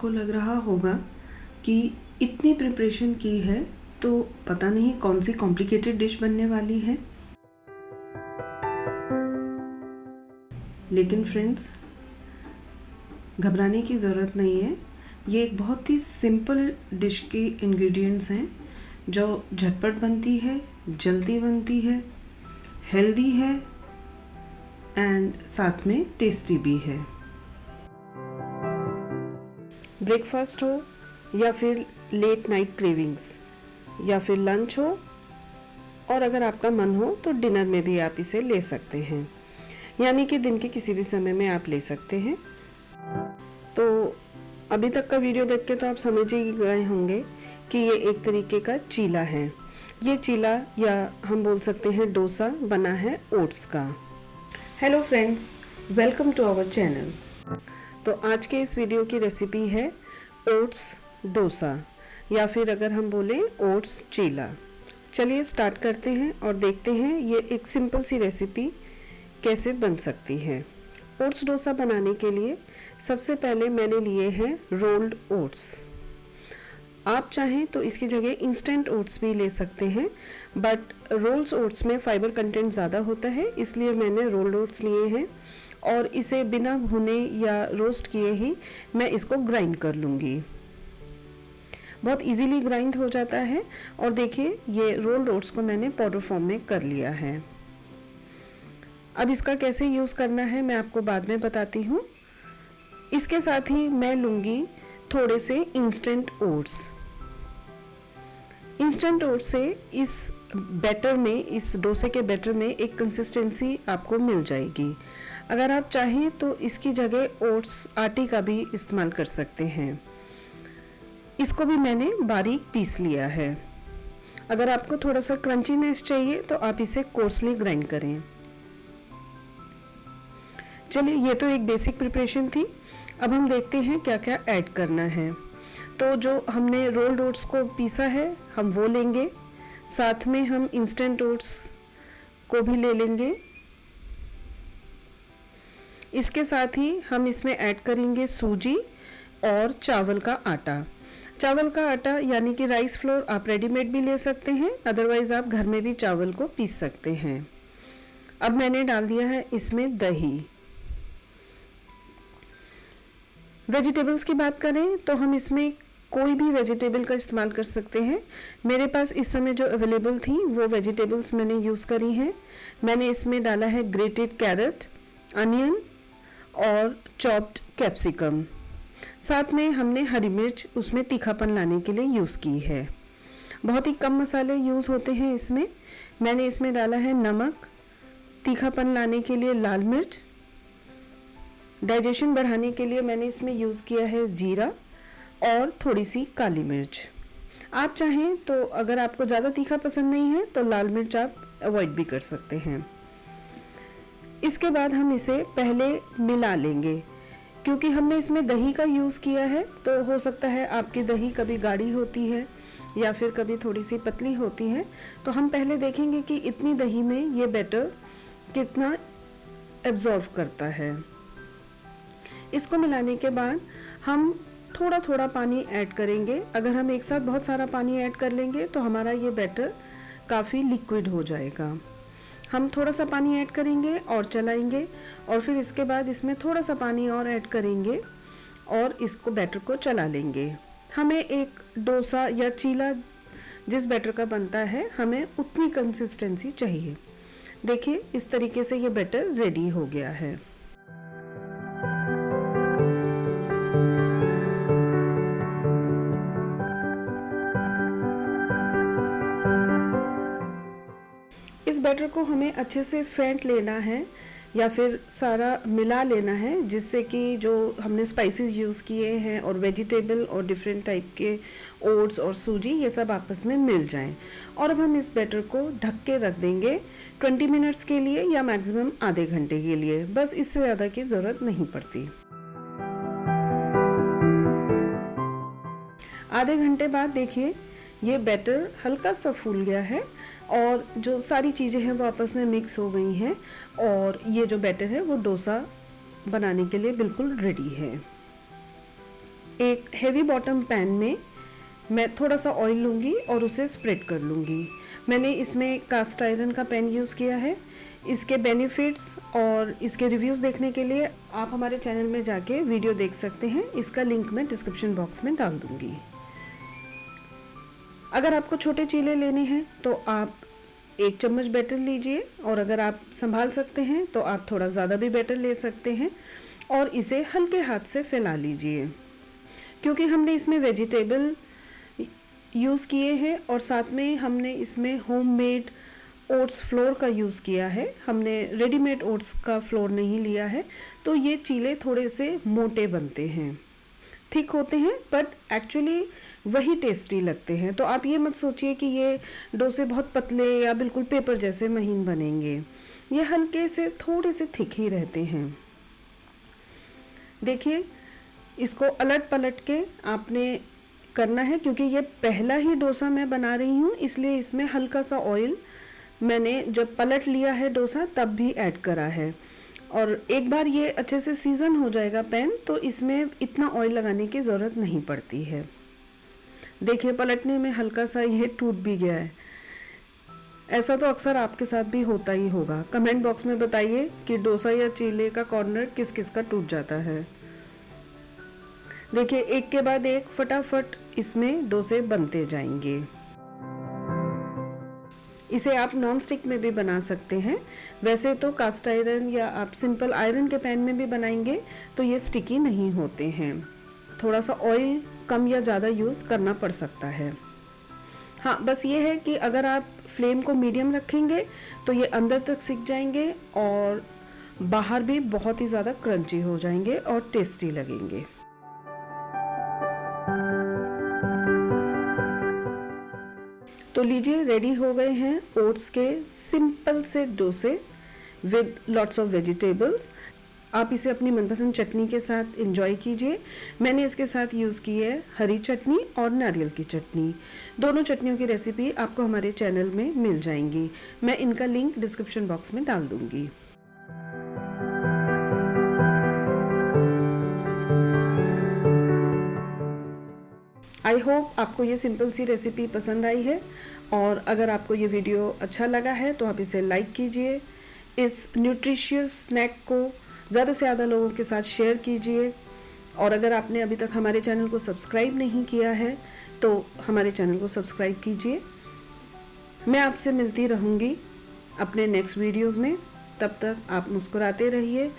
आपको लग रहा होगा कि इतनी प्रिपरेशन की है तो पता नहीं कौन सी कॉम्प्लिकेटेड डिश बनने वाली है। लेकिन फ्रेंड्स, घबराने की ज़रूरत नहीं है। ये एक बहुत ही सिंपल डिश के इंग्रेडिएंट्स हैं जो झटपट बनती है, जल्दी बनती है, हेल्दी है एंड साथ में टेस्टी भी है। ब्रेकफास्ट हो या फिर लेट नाइट क्रेविंग्स या फिर लंच हो, और अगर आपका मन हो तो डिनर में भी आप इसे ले सकते हैं, यानी कि दिन के किसी भी समय में आप ले सकते हैं। तो अभी तक का वीडियो देख के तो आप समझ ही गए होंगे कि ये एक तरीके का चीला है। ये चीला या हम बोल सकते हैं डोसा बना है ओट्स का। Hello friends, welcome to our channel. तो आज के इस वीडियो की रेसिपी है ओट्स डोसा या फिर अगर हम बोलें ओट्स चीला। चलिए स्टार्ट करते हैं और देखते हैं ये एक सिंपल सी रेसिपी कैसे बन सकती है। ओट्स डोसा बनाने के लिए सबसे पहले मैंने लिए हैं रोल्ड ओट्स। आप चाहें तो इसकी जगह इंस्टेंट ओट्स भी ले सकते हैं, बट रोल्ड ओट्स में फाइबर कंटेंट ज़्यादा होता है, इसलिए मैंने रोल्ड ओट्स लिए हैं और इसे बिना भुने या रोस्ट किए ही मैं इसको ग्राइंड कर लूँगी। बहुत इजीली ग्राइंड हो जाता है। और देखिए ये रोल्ड ओट्स को मैंने पाउडर फॉर्म में कर लिया है। अब इसका कैसे यूज़ करना है मैं आपको बाद में बताती हूँ। इसके साथ ही मैं लूँगी थोड़े से इंस्टेंट ओट्स। इंस्टेंट ओट्स से इस बैटर में, इस डोसे के बैटर में एक कंसिस्टेंसी आपको मिल जाएगी। अगर आप चाहें तो इसकी जगह ओट्स आटे का भी इस्तेमाल कर सकते हैं। इसको भी मैंने बारीक पीस लिया है। अगर आपको थोड़ा सा क्रंचीनेस चाहिए तो आप इसे कोर्सली ग्राइंड करें। चलिए, ये तो एक बेसिक प्रिपरेशन थी। अब हम देखते हैं क्या क्या ऐड करना है। तो जो हमने रोल्ड ओट्स को पीसा है हम वो लेंगे, साथ में हम इंस्टेंट ओट्स को भी ले लेंगे। इसके साथ ही हम इसमें ऐड करेंगे सूजी और चावल का आटा। चावल का आटा यानी कि राइस फ्लोर आप रेडीमेड भी ले सकते हैं, अदरवाइज आप घर में भी चावल को पीस सकते हैं। अब मैंने डाल दिया है इसमें दही। वेजिटेबल्स की बात करें तो हम इसमें कोई भी वेजिटेबल का इस्तेमाल कर सकते हैं। मेरे पास इस समय जो अवेलेबल थी वो वेजिटेबल्स मैंने यूज़ करी हैं। मैंने इसमें डाला है ग्रेटेड कैरेट, अनियन और चॉप्ड कैप्सिकम। साथ में हमने हरी मिर्च उसमें तीखापन लाने के लिए यूज़ की है। बहुत ही कम मसाले यूज़ होते हैं इसमें। मैंने इसमें डाला है नमक, तीखापन लाने के लिए लाल मिर्च, डाइजेशन बढ़ाने के लिए मैंने इसमें यूज़ किया है जीरा और थोड़ी सी काली मिर्च। आप चाहें तो अगर आपको ज़्यादा तीखा पसंद नहीं है तो लाल मिर्च आप अवॉइड भी कर सकते हैं। इसके बाद हम इसे पहले मिला लेंगे। क्योंकि हमने इसमें दही का यूज़ किया है तो हो सकता है आपकी दही कभी गाढ़ी होती है या फिर कभी थोड़ी सी पतली होती है, तो हम पहले देखेंगे कि इतनी दही में ये बैटर कितना एब्जॉर्व करता है। इसको मिलाने के बाद हम थोड़ा थोड़ा पानी ऐड करेंगे। अगर हम एक साथ बहुत सारा पानी ऐड कर लेंगे तो हमारा ये बैटर काफ़ी लिक्विड हो जाएगा। हम थोड़ा सा पानी ऐड करेंगे और चलाएंगे, और फिर इसके बाद इसमें थोड़ा सा पानी और ऐड करेंगे और इसको बैटर को चला लेंगे। हमें एक डोसा या चीला जिस बैटर का बनता है हमें उतनी कंसिस्टेंसी चाहिए। देखिए इस तरीके से ये बैटर रेडी हो गया है। इस बैटर को हमें अच्छे से फेंट लेना है या फिर सारा मिला लेना है, जिससे कि जो हमने स्पाइसेस यूज़ किए हैं और वेजिटेबल और डिफरेंट टाइप के ओट्स और सूजी ये सब आपस में मिल जाएं। और अब हम इस बैटर को ढक के रख देंगे 20 मिनट्स के लिए या मैक्सिमम आधे घंटे के लिए। बस इससे ज़्यादा की ज़रूरत नहीं पड़ती। आधे घंटे बाद देखिए ये बैटर हल्का सा फूल गया है और जो सारी चीज़ें हैं वो आपस में मिक्स हो गई हैं और ये जो बैटर है वो डोसा बनाने के लिए बिल्कुल रेडी है। एक हेवी बॉटम पैन में मैं थोड़ा सा ऑयल लूँगी और उसे स्प्रेड कर लूँगी। मैंने इसमें कास्ट आयरन का पैन यूज़ किया है। इसके बेनिफिट्स और इसके रिव्यूज़ देखने के लिए आप हमारे चैनल में जाके वीडियो देख सकते हैं। इसका लिंक मैं डिस्क्रिप्शन बॉक्स में डाल दूँगी। अगर आपको छोटे चीले लेने हैं तो आप 1 चम्मच बैटर लीजिए, और अगर आप संभाल सकते हैं तो आप थोड़ा ज़्यादा भी बैटर ले सकते हैं और इसे हल्के हाथ से फैला लीजिए। क्योंकि हमने इसमें वेजिटेबल यूज़ किए हैं और साथ में हमने इसमें होममेड ओट्स फ्लोर का यूज़ किया है, हमने रेडीमेड ओट्स का फ्लोर नहीं लिया है, तो ये चीले थोड़े से मोटे बनते हैं। ठीक होते हैं बट एक्चुअली वही टेस्टी लगते हैं। तो आप ये मत सोचिए कि ये डोसे बहुत पतले या बिल्कुल पेपर जैसे महीन बनेंगे। ये हल्के से थोड़े से थिक ही रहते हैं। देखिए, इसको अलट पलट के आपने करना है, क्योंकि ये पहला ही डोसा मैं बना रही हूँ, इसलिए इसमें हल्का सा ऑयल मैंने जब पलट लिया है डोसा तब भी ऐड करा है। और एक बार ये अच्छे से सीज़न हो जाएगा पैन, तो इसमें इतना ऑयल लगाने की ज़रूरत नहीं पड़ती है। देखिए, पलटने में हल्का सा ये टूट भी गया है। ऐसा तो अक्सर आपके साथ भी होता ही होगा। कमेंट बॉक्स में बताइए कि डोसा या चीले का कॉर्नर किस किस का टूट जाता है। देखिए, एक के बाद एक फटाफट इसमें डोसे बनते जाएंगे। इसे आप नॉन स्टिक में भी बना सकते हैं। वैसे तो कास्ट आयरन या आप सिंपल आयरन के पैन में भी बनाएंगे तो ये स्टिकी नहीं होते हैं। थोड़ा सा ऑयल कम या ज़्यादा यूज़ करना पड़ सकता है। हाँ, बस ये है कि अगर आप फ्लेम को मीडियम रखेंगे तो ये अंदर तक सिक जाएंगे और बाहर भी बहुत ही ज़्यादा क्रंची हो जाएंगे और टेस्टी लगेंगे। तो लीजिए, रेडी हो गए हैं ओट्स के सिंपल से डोसे विद लॉट्स ऑफ वेजिटेबल्स। आप इसे अपनी मनपसंद चटनी के साथ एंजॉय कीजिए। मैंने इसके साथ यूज़ की है हरी चटनी और नारियल की चटनी। दोनों चटनियों की रेसिपी आपको हमारे चैनल में मिल जाएंगी। मैं इनका लिंक डिस्क्रिप्शन बॉक्स में डाल दूंगी। आई होप आपको ये सिंपल सी रेसिपी पसंद आई है, और अगर आपको ये वीडियो अच्छा लगा है तो आप इसे लाइक कीजिए। इस न्यूट्रिशियस स्नैक को ज़्यादा से ज़्यादा लोगों के साथ शेयर कीजिए। और अगर आपने अभी तक हमारे चैनल को सब्सक्राइब नहीं किया है तो हमारे चैनल को सब्सक्राइब कीजिए। मैं आपसे मिलती रहूँगी अपने नेक्स्ट वीडियोज़ में। तब तक आप मुस्कुराते रहिए।